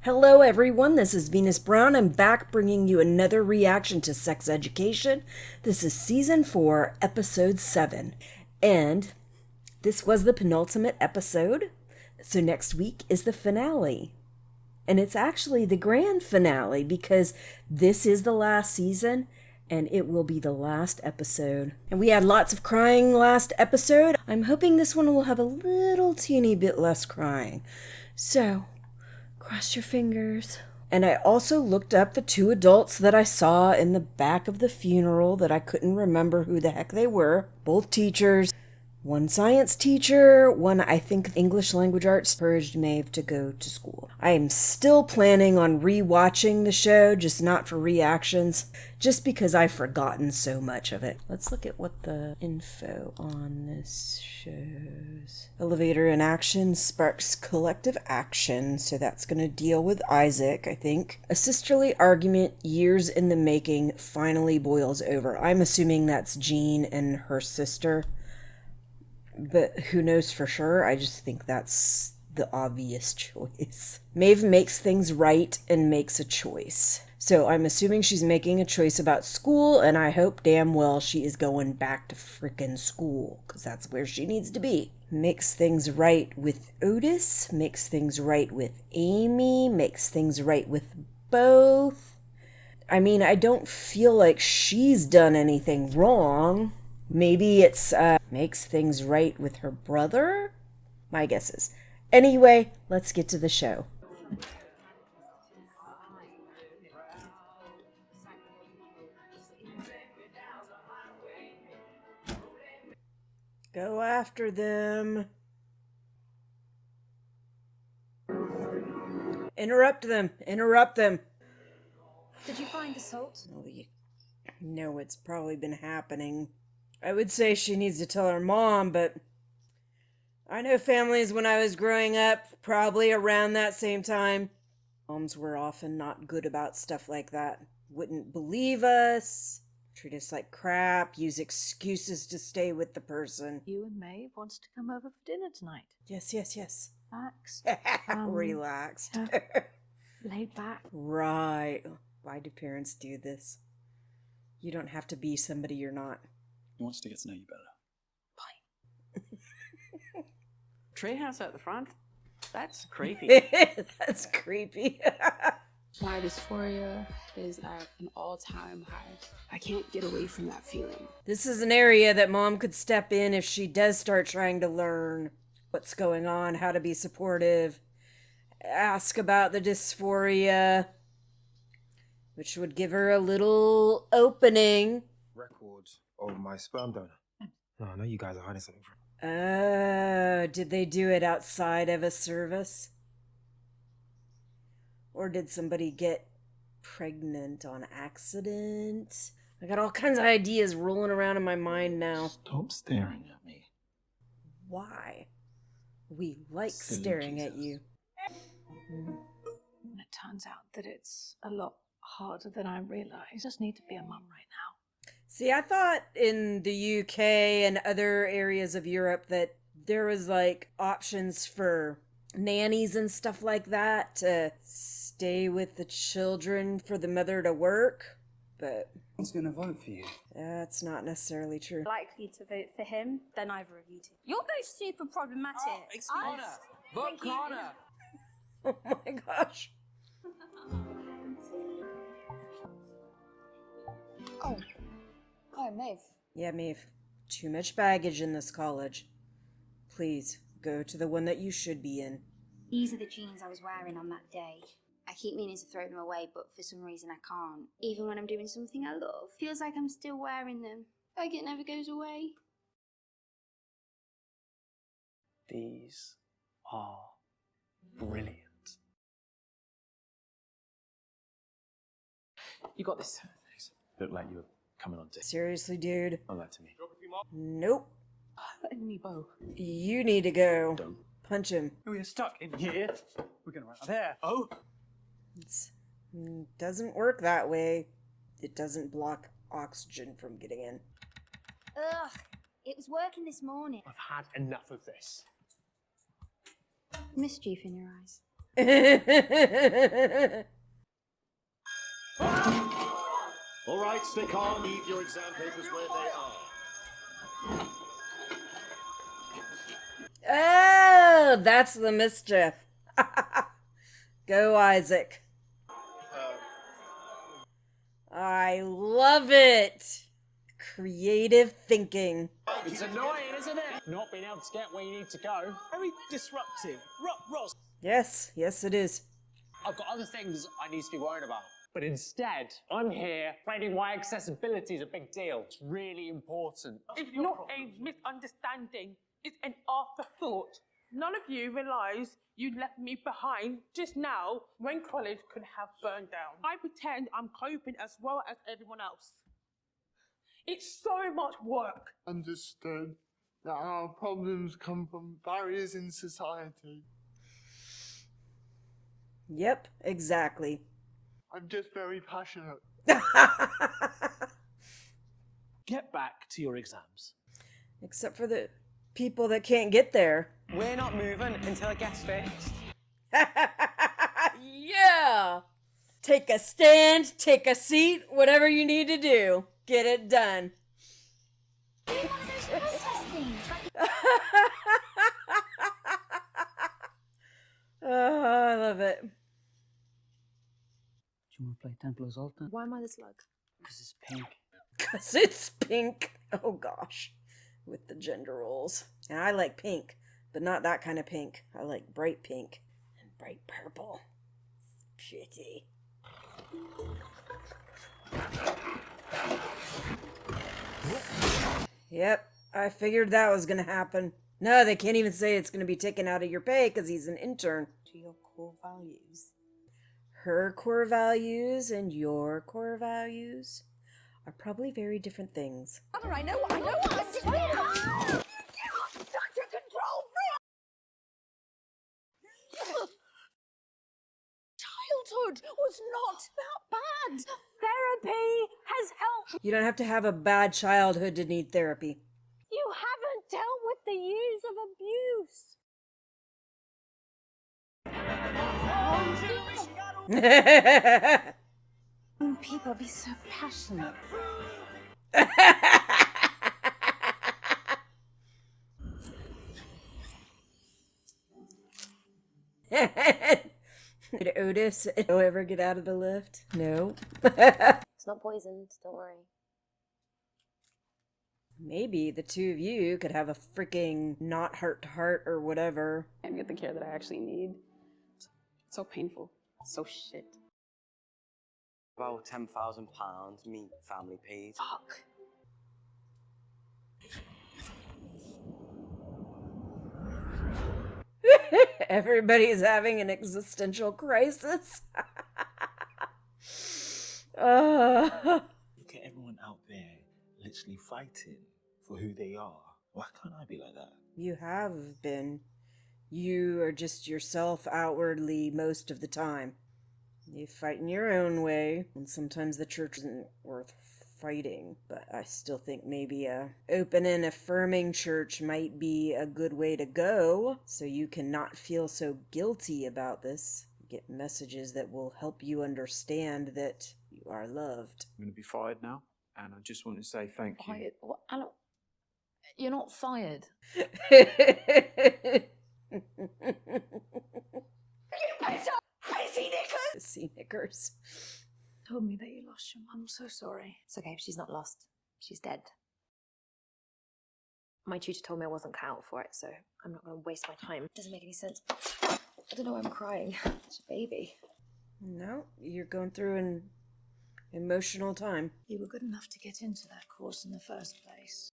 Hello everyone, this is Venus Brown. I'm back bringing you another reaction to Sex Education. This is Season 4, Episode 7. And this was the penultimate episode. So next week is the finale. And it's actually the grand finale because this is the last season and it will be the last episode. And we had lots of crying last episode. I'm hoping this one will have a little teeny bit less crying. So cross your fingers. And I also looked up the two adults that I saw in the back of the funeral that I couldn't remember who the heck they were. Both teachers. One science teacher, one I think English language arts, encouraged Maeve to go to school. I am still planning on re-watching the show, just not for reactions, just because I've forgotten so much of it. Let's look at what the info on this shows. Elevator in action sparks collective action, so that's going to deal with Isaac, I think. A sisterly argument, years in the making, finally boils over. I'm assuming that's Jean and her sister. But who knows for sure? I just think that's the obvious choice. Maeve makes things right and makes a choice. So I'm assuming she's making a choice about school, and I hope damn well she is going back to frickin' school, because that's where she needs to be. Makes things right with Otis, makes things right with Amy, makes things right with both. I mean, I don't feel like she's done anything wrong. Maybe it's makes things right with her brother? My guess is. Anyway, let's get to the show. Go after them. Interrupt them. Interrupt them. Did you find the salt? Oh, you know it's probably been happening. I would say she needs to tell her mom, but I know families when I was growing up, probably around that same time. Moms were often not good about stuff like that. Wouldn't believe us, treat us like crap, use excuses to stay with the person. You and Maeve wanted to come over for dinner tonight. Yes. Relaxed. Relaxed. Laid back. Right. Why do parents do this? You don't have to be somebody you're not. He wants to get to know you better. Fine. Treehouse at the front? That's creepy. That's creepy. My dysphoria is at an all-time high. I can't get away from that feeling. This is an area that mom could step in if she does start trying to learn what's going on, how to be supportive, ask about the dysphoria, which would give her a little opening. Record of my sperm donor. No, I know you guys are hiding something from. Oh, did they do it outside of a service? Or did somebody get pregnant on accident? I got all kinds of ideas rolling around in my mind now. Stop staring at me. Why? We like Silly staring Jesus. at you. And it turns out that it's a lot harder than I realized. I just need to be a mum right now. See, I thought in the UK and other areas of Europe that there was like options for nannies and stuff like that to stay with the children for the mother to work, but Who's going to vote for you? that's not necessarily true. Likely to vote for him than either of you two. You're both super problematic. Vote Connor! Oh my gosh. Oh, Maeve. Yeah, Maeve. Too much baggage in this college. Please, go to the one that you should be in. These are the jeans I was wearing on that day. I keep meaning to throw them away, but for some reason I can't. Even when I'm doing something I love, feels like I'm still wearing them. Like it never goes away. These are brilliant. You got this. Thanks. Looked like you were coming on to. Seriously, dude? Not that to me. Nope. Hurting me, Bo. You need to go. Don't. Punch him. We're stuck in here. We're going to run out there. Oh! It doesn't work that way. It doesn't block oxygen from getting in. Ugh, it was working this morning. I've had enough of this. Mischief in your eyes. All right, stick on. Leave your exam papers where they are. Oh, that's the mischief. Go, Isaac. I love it. Creative thinking. It's annoying, isn't it? Not being able to get where you need to go. Very disruptive. Ross. Yes, yes, it is. I've got other things I need to be worried about. But instead, I'm here explaining why accessibility is a big deal. It's really important. It's not a misunderstanding. It's an afterthought. None of you realise you left me behind just now when college could have burned down. I pretend I'm coping as well as everyone else. It's so much work. Understood that our problems come from barriers in society. Yep, exactly. I'm just very passionate. Get back to your exams. Except for the people that can't get there. We're not moving until it gets fixed. Yeah! Take a stand, take a seat, whatever you need to do. Get it done. Oh, I love it. Do you want to play Templar's Altar? Why am I the slug? Because it's pink. Because it's pink. Oh gosh. With the gender roles. And I like pink, but not that kind of pink. I like bright pink and bright purple. It's pretty. Yep, I figured that was going to happen. No, they can't even say it's going to be taken out of your pay because he's an intern. To your core values. Her core values and your core values are probably very different things. I know what I'm doing. You are such a control freak! Childhood was not that bad. Therapy has helped. You don't have to have a bad childhood to need therapy. You haven't dealt with the years of abuse. People be so passionate. Did Otis ever get out of the lift? No. It's not poisoned, don't worry. Maybe the two of you could have a freaking not heart to heart or whatever. And get the care that I actually need. It's so painful. So shit. About £10,000 me family paid. Fuck. Everybody's having an existential crisis. Look at everyone out there literally fighting for who they are. Why can't I be like that? You have been. You are just yourself outwardly most of the time. You fight in your own way, and sometimes the church isn't worth fighting, but I still think maybe a open and affirming church might be a good way to go, so you can not feel so guilty about this. Get messages that will help you understand that you are loved. I'm going to be fired now, and I just want to say thank you. Fired? What? You're not fired. See knickers. Told me that you lost your mum. I'm so sorry. It's okay, she's not lost. She's dead. My tutor told me I wasn't cut out for it, so I'm not going to waste my time. It doesn't make any sense. I don't know why I'm crying. It's a baby. No, you're going through an emotional time. You were good enough to get into that course in the first place.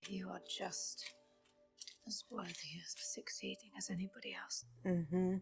You are just as worthy of succeeding as anybody else. Mm-hmm.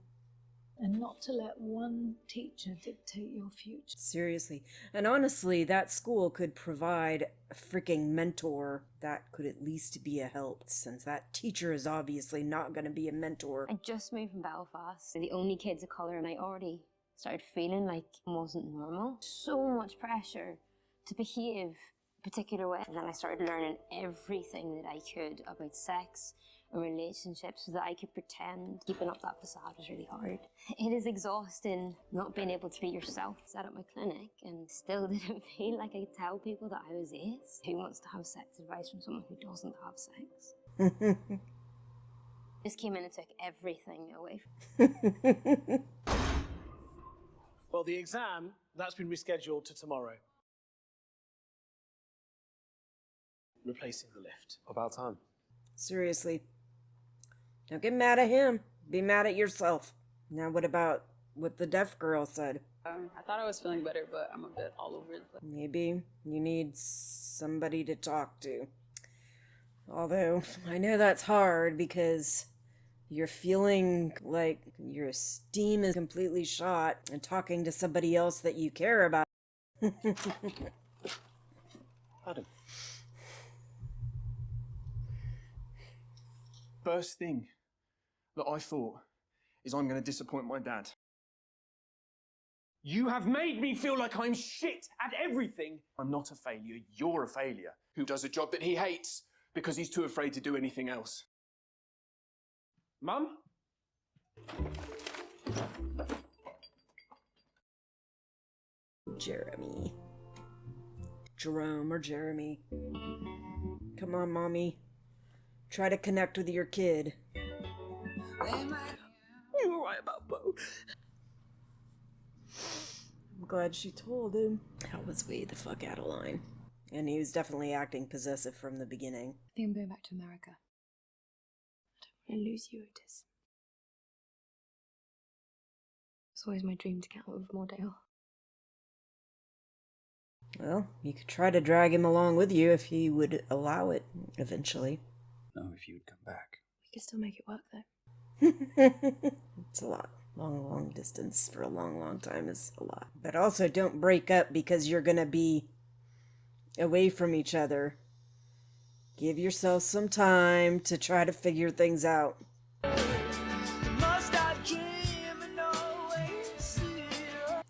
And not to let one teacher dictate your future. Seriously. And honestly, that school could provide a freaking mentor that could at least be a help, since that teacher is obviously not going to be a mentor. I just moved from Belfast. We're the only kids of colour, and I already started feeling like it wasn't normal. So much pressure to behave a particular way. And then I started learning everything that I could about sex, a relationship so that I could pretend. Keeping up that facade was really hard. It is exhausting not being able to be yourself. Set up my clinic and still didn't feel like I could tell people that I was ace. Who wants to have sex advice from someone who doesn't have sex? Just came in and took everything away. Well, the exam, that's been rescheduled to tomorrow. Replacing the lift. About time. Seriously. Don't get mad at him. Be mad at yourself. Now what about what the deaf girl said? I thought I was feeling better, but I'm a bit all over the place. Maybe you need somebody to talk to. Although, I know that's hard because you're feeling like your esteem is completely shot and talking to somebody else that you care about. Adam. First thing that I thought is I'm going to disappoint my dad. You have made me feel like I'm shit at everything. I'm not a failure. You're a failure who does a job that he hates because he's too afraid to do anything else. Mum? Jeremy. Jerome or Jeremy. Come on, Mommy. Try to connect with your kid. You were right about Bo. I'm glad she told him. That was way the fuck out of line. And he was definitely acting possessive from the beginning. I think I'm going back to America. I don't want to lose you, Otis. It's always my dream to get out of Moordale. Well, you could try to drag him along with you if he would allow it eventually. No, if you would come back. We could still make it work, though. It's a lot. Long distance for a long time is a lot. But also don't break up because you're gonna be away from each other. Give yourself some time to try to figure things out.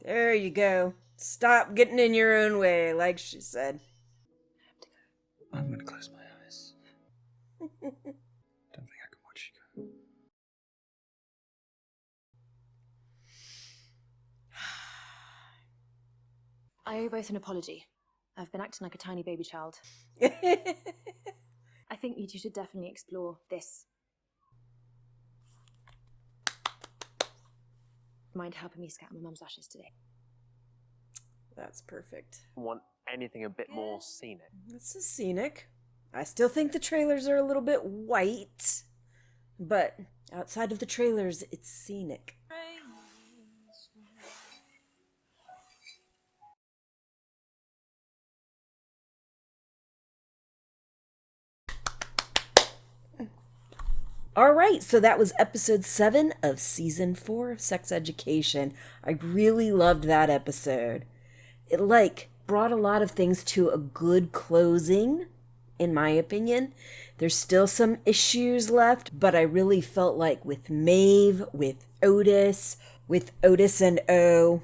There you go. Stop getting in your own way, like she said. I'm gonna close my eyes. Don't think I can watch you go. I owe you both an apology. I've been acting like a tiny baby child. I think you two should definitely explore this. Mind helping me scatter my mum's ashes today? That's perfect. Want anything a bit more scenic? This is scenic. I still think the trailers are a little bit white, but outside of the trailers, it's scenic. All right, so that was episode 7 of season 4 of Sex Education. I really loved that episode. It brought a lot of things to a good closing, in my opinion. There's still some issues left, but I really felt like with Maeve, with Otis and O,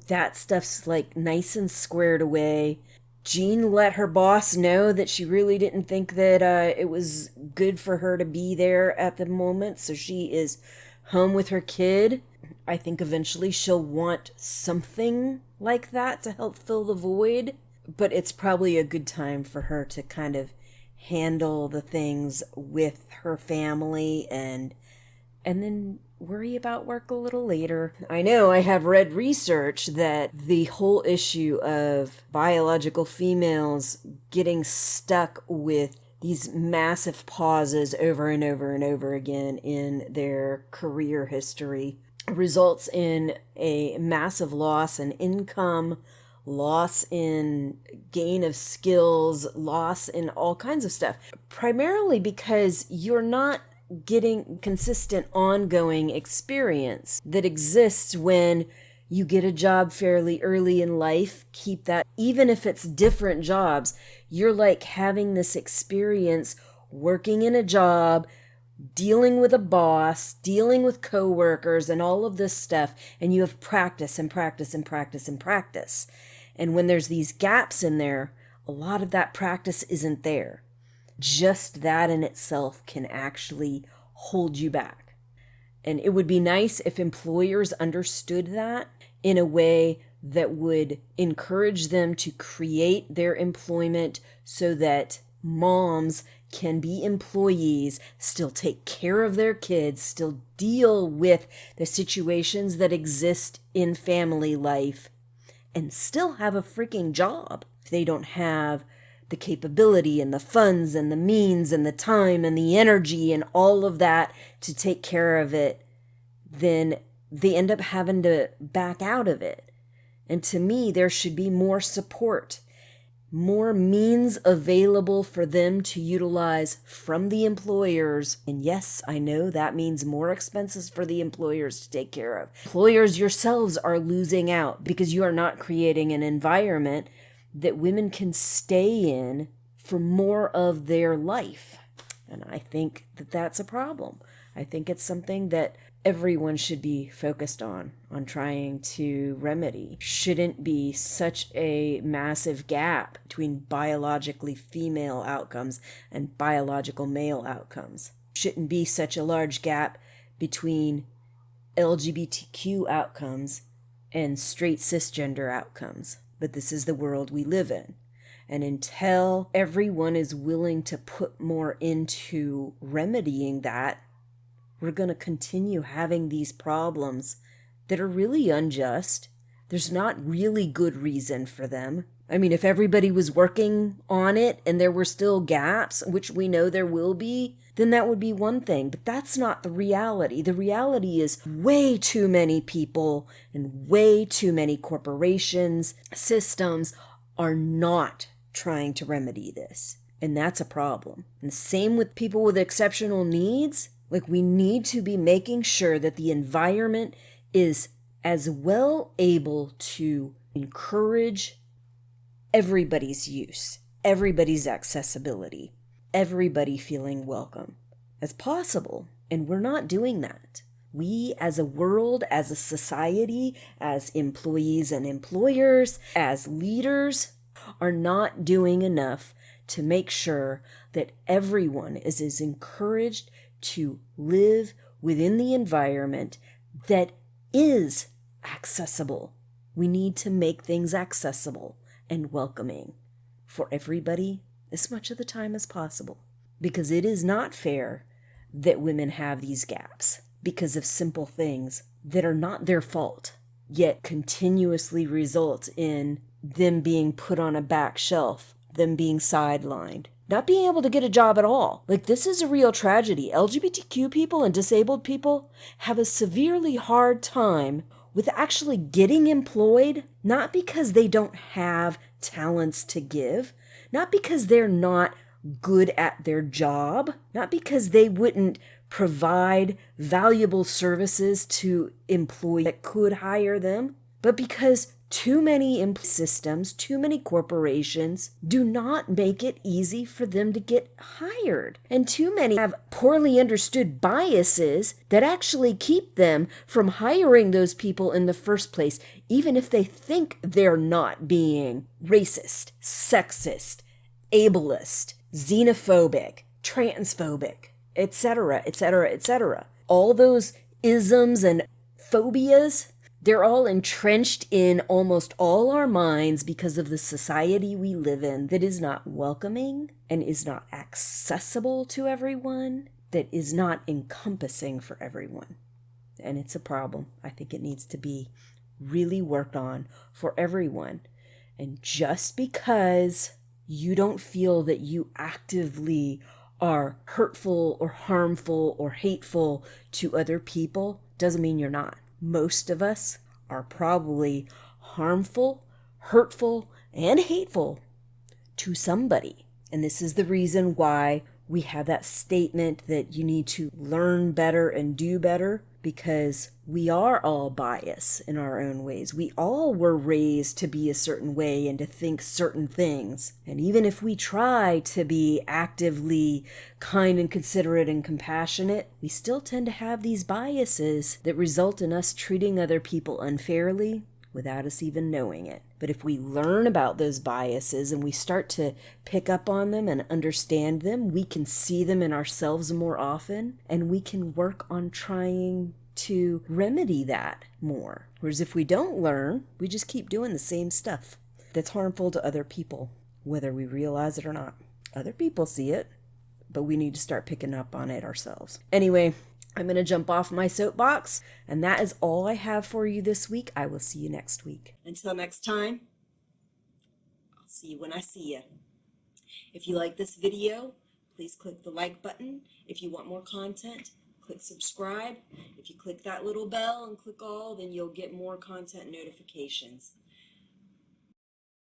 that stuff's nice and squared away. Jean let her boss know that she really didn't think that it was good for her to be there at the moment, so she is home with her kid. I think eventually she'll want something like that to help fill the void, but it's probably a good time for her to kind of handle the things with her family and then worry about work a little later. I know I have read research that the whole issue of biological females getting stuck with these massive pauses over and over and over again in their career history results in a massive loss in income, loss in gain of skills, loss in all kinds of stuff. Primarily because you're not getting consistent ongoing experience that exists when you get a job fairly early in life. Keep that, even if it's different jobs, you're having this experience working in a job, dealing with a boss, dealing with coworkers and all of this stuff, and you have practice and practice and practice and practice. And when there's these gaps in there, a lot of that practice isn't there. just that in itself can actually hold you back. And it would be nice if employers understood that in a way that would encourage them to create their employment so that moms can be employees, still take care of their kids, still deal with the situations that exist in family life, and still have a freaking job. If they don't have the capability and the funds and the means and the time and the energy and all of that to take care of it, then they end up having to back out of it. And to me, there should be more support, more means available for them to utilize from the employers. And yes, I know that means more expenses for the employers to take care of. Employers yourselves are losing out because you are not creating an environment that women can stay in for more of their life. And I think that that's a problem. I think it's something that everyone should be focused on trying to remedy. Shouldn't be such a massive gap between biologically female outcomes and biological male outcomes. Shouldn't be such a large gap between LGBTQ outcomes and straight cisgender outcomes. But this is the world we live in. And until everyone is willing to put more into remedying that, we're going to continue having these problems that are really unjust. There's not really good reason for them. I mean, if everybody was working on it and there were still gaps, which we know there will be, then that would be one thing. But that's not the reality. The reality is way too many people and way too many corporations, systems are not trying to remedy this. And that's a problem. And same with people with exceptional needs. Like, we need to be making sure that the environment is as well able to encourage everybody's use, everybody's accessibility, everybody feeling welcome as possible. And we're not doing that. We as a world, as a society, as employees and employers, as leaders, are not doing enough to make sure that everyone is as encouraged to live within the environment that is accessible. We need to make things accessible and welcoming for everybody as much of the time as possible, because it is not fair that women have these gaps because of simple things that are not their fault, yet continuously result in them being put on a back shelf, them being sidelined, not being able to get a job at all. Like, this is a real tragedy. LGBTQ people and disabled people have a severely hard time with actually getting employed, not because they don't have talents to give, not because they're not good at their job, not because they wouldn't provide valuable services to employees that could hire them, but because too many systems, too many corporations do not make it easy for them to get hired. And too many have poorly understood biases that actually keep them from hiring those people in the first place, even if they think they're not being racist, sexist, ableist, xenophobic, transphobic, etc., etc., etc. All those isms and phobias, they're all entrenched in almost all our minds because of the society we live in that is not welcoming and is not accessible to everyone, that is not encompassing for everyone. And it's a problem. I think it needs to be really worked on for everyone. And just because you don't feel that you actively are hurtful or harmful or hateful to other people doesn't mean you're not. Most of us are probably harmful, hurtful, and hateful to somebody. And this is the reason why we have that statement that you need to learn better and do better, because we are all biased in our own ways. We all were raised to be a certain way and to think certain things. And even if we try to be actively kind and considerate and compassionate, we still tend to have these biases that result in us treating other people unfairly without us even knowing it. But if we learn about those biases and we start to pick up on them and understand them, we can see them in ourselves more often, and we can work on trying to remedy that more. Whereas if we don't learn, we just keep doing the same stuff that's harmful to other people, whether we realize it or not. Other people see it, but we need to start picking up on it ourselves. Anyway, I'm going to jump off my soapbox, and that is all I have for you this week. I will see you next week. Until next time, I'll see you when I see you. If you like this video, please click the like button. If you want more content, click subscribe. If you click that little bell and click all, then you'll get more content notifications.